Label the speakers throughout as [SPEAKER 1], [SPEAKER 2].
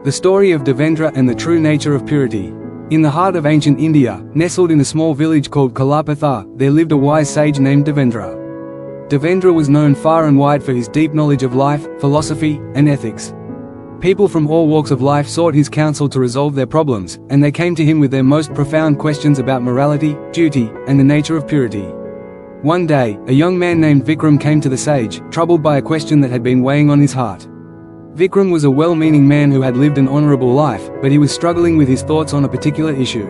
[SPEAKER 1] The story of Devendra and the true nature of purity. In the heart of ancient India, nestled in a small village called Kalapatha, there lived a wise sage named Devendra. Devendra was known far and wide for his deep knowledge of life, philosophy, and ethics. People from all walks of life sought his counsel to resolve their problems, and they came to him with their most profound questions about morality, duty, and the nature of purity. One day, a young man named Vikram came to the sage, troubled by a question that had been weighing on his heart. Vikram was a well-meaning man who had lived an honorable life, but he was struggling with his thoughts on a particular issue.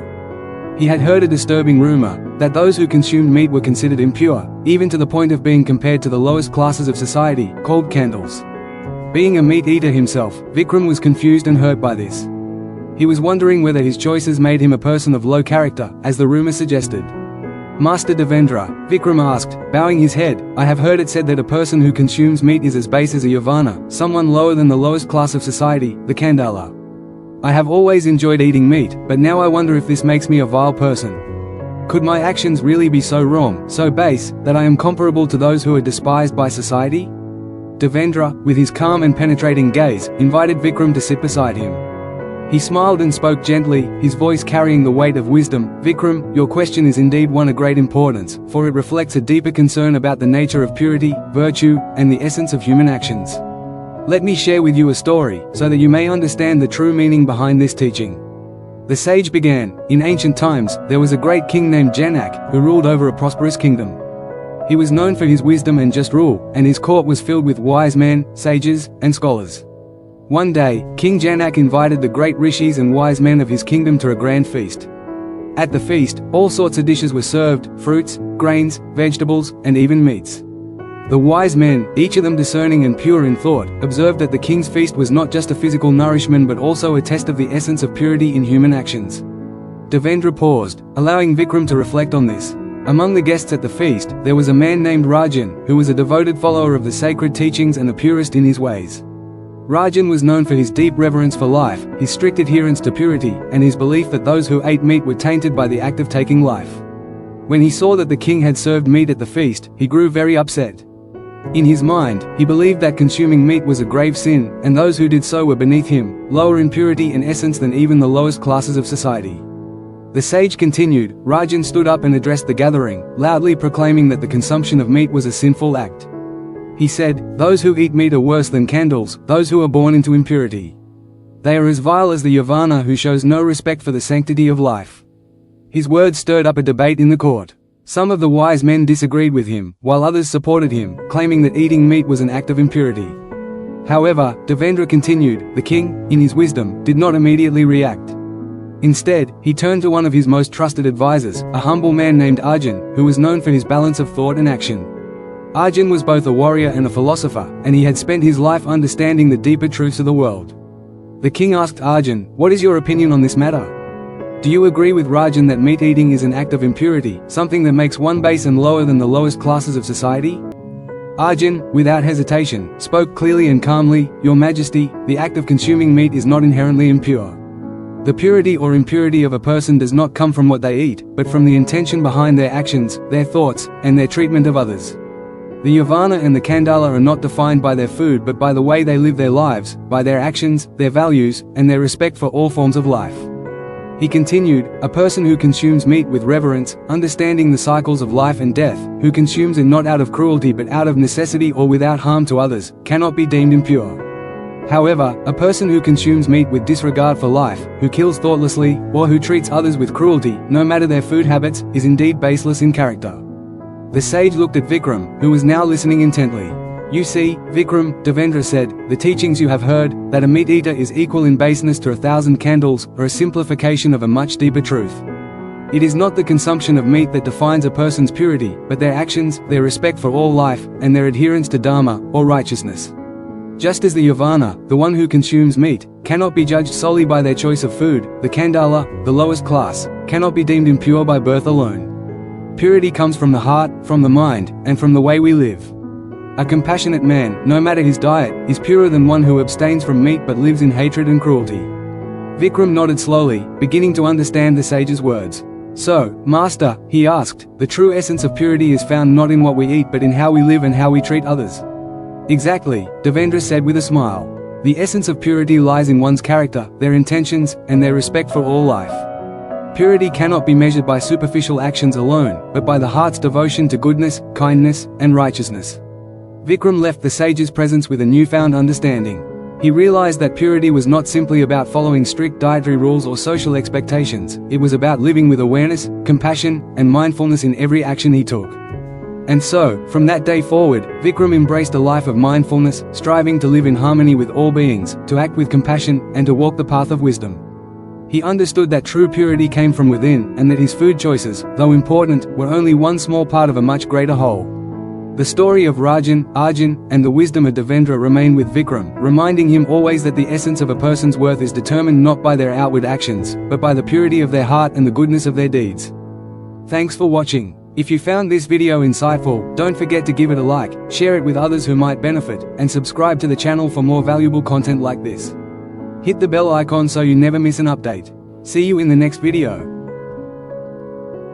[SPEAKER 1] He had heard a disturbing rumor, that those who consumed meat were considered impure, even to the point of being compared to the lowest classes of society, called candles. Being a meat-eater himself, Vikram was confused and hurt by this. He was wondering whether his choices made him a person of low character, as the rumor suggested. Master Devendra, Vikram asked, bowing his head, I have heard it said that a person who consumes meat is as base as a Yavana, someone lower than the lowest class of society, the Kandala. I have always enjoyed eating meat, but now I wonder if this makes me a vile person. Could my actions really be so wrong, so base, that I am comparable to those who are despised by society? Devendra, with his calm and penetrating gaze, invited Vikram to sit beside him. He smiled and spoke gently, his voice carrying the weight of wisdom. Vikram, your question is indeed one of great importance, for it reflects a deeper concern about the nature of purity, virtue, and the essence of human actions. Let me share with you a story, so that you may understand the true meaning behind this teaching. The sage began, in ancient times, there was a great king named Chanakya, who ruled over a prosperous kingdom. He was known for his wisdom and just rule, and his court was filled with wise men, sages, and scholars. One day, King Chanakya invited the great rishis and wise men of his kingdom to a grand feast. At the feast, all sorts of dishes were served, fruits, grains, vegetables, and even meats. The wise men, each of them discerning and pure in thought, observed that the king's feast was not just a physical nourishment but also a test of the essence of purity in human actions. Devendra paused, allowing Vikram to reflect on this. Among the guests at the feast, there was a man named Rajan, who was a devoted follower of the sacred teachings and a purist in his ways. Rajan was known for his deep reverence for life, his strict adherence to purity, and his belief that those who ate meat were tainted by the act of taking life. When he saw that the king had served meat at the feast, he grew very upset. In his mind, he believed that consuming meat was a grave sin, and those who did so were beneath him, lower in purity and essence than even the lowest classes of society. The sage continued. Rajan stood up and addressed the gathering, loudly proclaiming that the consumption of meat was a sinful act. He said, those who eat meat are worse than candles, those who are born into impurity. They are as vile as the Yavana who shows no respect for the sanctity of life. His words stirred up a debate in the court. Some of the wise men disagreed with him, while others supported him, claiming that eating meat was an act of impurity. However, Devendra continued. The king, in his wisdom, did not immediately react. Instead, he turned to one of his most trusted advisors, a humble man named Arjun, who was known for his balance of thought and action. Arjun was both a warrior and a philosopher, and he had spent his life understanding the deeper truths of the world. The king asked Arjun, what is your opinion on this matter? Do you agree with Rajan that meat eating is an act of impurity, something that makes one base and lower than the lowest classes of society? Arjun, without hesitation, spoke clearly and calmly, Your Majesty, the act of consuming meat is not inherently impure. The purity or impurity of a person does not come from what they eat, but from the intention behind their actions, their thoughts, and their treatment of others. The Yavana and the Kandala are not defined by their food but by the way they live their lives, by their actions, their values, and their respect for all forms of life. He continued, a person who consumes meat with reverence, understanding the cycles of life and death, who consumes it not out of cruelty but out of necessity or without harm to others, cannot be deemed impure. However, a person who consumes meat with disregard for life, who kills thoughtlessly, or who treats others with cruelty, no matter their food habits, is indeed baseless in character. The sage looked at Vikram, who was now listening intently. You see, Vikram, Devendra said, the teachings you have heard, that a meat-eater is equal in baseness to 1,000 candles, are a simplification of a much deeper truth. It is not the consumption of meat that defines a person's purity, but their actions, their respect for all life, and their adherence to dharma, or righteousness. Just as the Yavana, the one who consumes meat, cannot be judged solely by their choice of food, the Kandala, the lowest class, cannot be deemed impure by birth alone. Purity comes from the heart, from the mind, and from the way we live. A compassionate man, no matter his diet, is purer than one who abstains from meat but lives in hatred and cruelty. Vikram nodded slowly, beginning to understand the sage's words. So, Master, he asked, the true essence of purity is found not in what we eat but in how we live and how we treat others. Exactly, Devendra said with a smile. The essence of purity lies in one's character, their intentions, and their respect for all life. Purity cannot be measured by superficial actions alone, but by the heart's devotion to goodness, kindness, and righteousness. Vikram left the sage's presence with a newfound understanding. He realized that purity was not simply about following strict dietary rules or social expectations, it was about living with awareness, compassion, and mindfulness in every action he took. And so, from that day forward, Vikram embraced a life of mindfulness, striving to live in harmony with all beings, to act with compassion, and to walk the path of wisdom. He understood that true purity came from within, and that his food choices, though important, were only one small part of a much greater whole. The story of Rajan, Arjun, and the wisdom of Devendra remain with Vikram, reminding him always that the essence of a person's worth is determined not by their outward actions, but by the purity of their heart and the goodness of their deeds. Thanks for watching. If you found this video insightful, don't forget to give it a like, share it with others who might benefit, and subscribe to the channel for more valuable content like this. Hit the bell icon so you never miss an update. See you in the next video.